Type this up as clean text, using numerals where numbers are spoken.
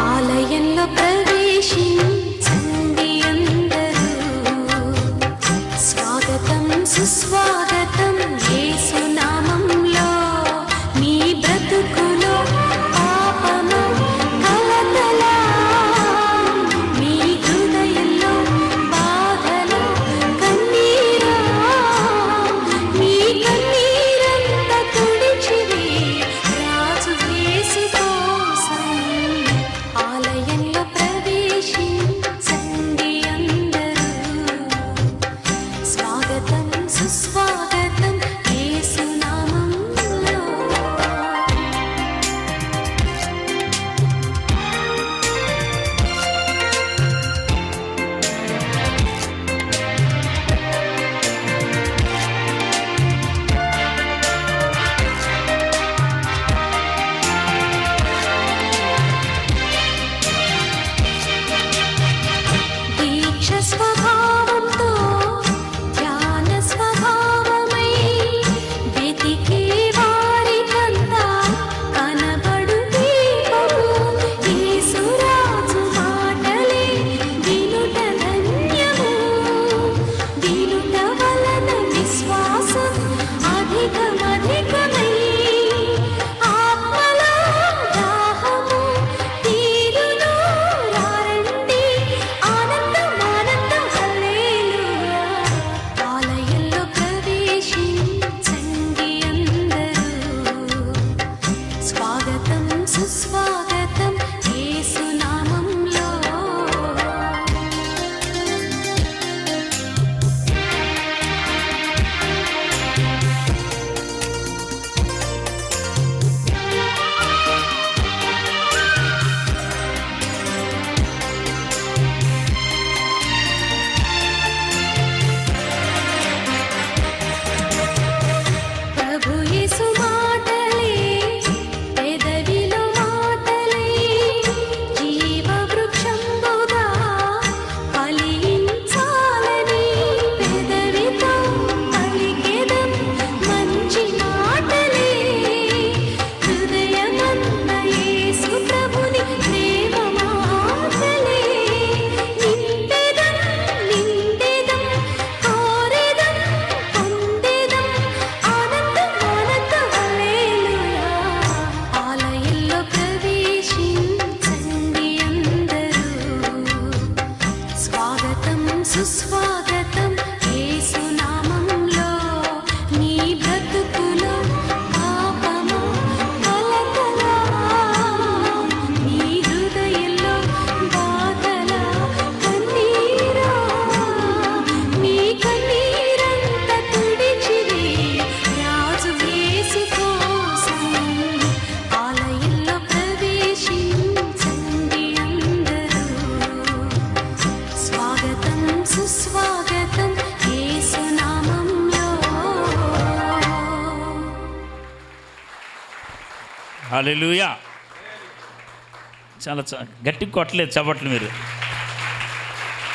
ఆలయంలో ప్రవేశించండి అందరూ, స్వాగతం సుస్వాగతం యేసు నామంలో. మీ బ్రతుకులో పాపము కలతల, మీ హృదయంలో బాధల కన్నీరా, మీ కన్నీరంతా తుడిచివే రాజు యేసు కోసం. ఆలయంలో ప్రవేశించండి అందరూ, స్వాగతం సుస్వాగతం యేసు నామంలో. దీక్ష స్వభావంతో ధ్యాన స్వభావమై వెతికే వారికంతా కనబడు దీపము. యేసురాజు మాటలే వినుట ధన్యము, వినుట వలన విశ్వాసం అధికమధికమై ఆత్మలో దాహము తీరును. రారండి ఆనందం ఆనందం హల్లెలూయా. ఆలయంలో ప్రవేశించండి అందరూ, స్వాగతం సుస్వాగతం యేసు నామంలో. ప్రభు యేసు మాటలే పెదవిలో మాటలే జీవ వృక్షంబుగా ఫలించాలని పెదవితో పలికెదం మంచి మాటలే. హృదయమంత యేసు ప్రభుని ప్రేమ మాటలే. నింపెదం నిండెదం కోరెదం పొందెదం ఆనందం ఆనందం హల్లెలూయా. ఆలయంలో ప్రవేశించండి అందరూ, స్వాగతం సుస్వాగతం యేసు నామంలో. నీ బ్రతుకులో పాపము కలతల, నీ హృదయంలో బాధల కన్నీరా, మీ కన్నీరంతా తుడిచివే రాజు యేసు కోసం. ఆలయంలో ప్రవేశించండి అందరూ, స్వాగతం సుస్వాగతం యేసు నామంలో. హల్లెలూయా. చాలా గట్టి కొట్టలేదు చప్పట్లు మీరు.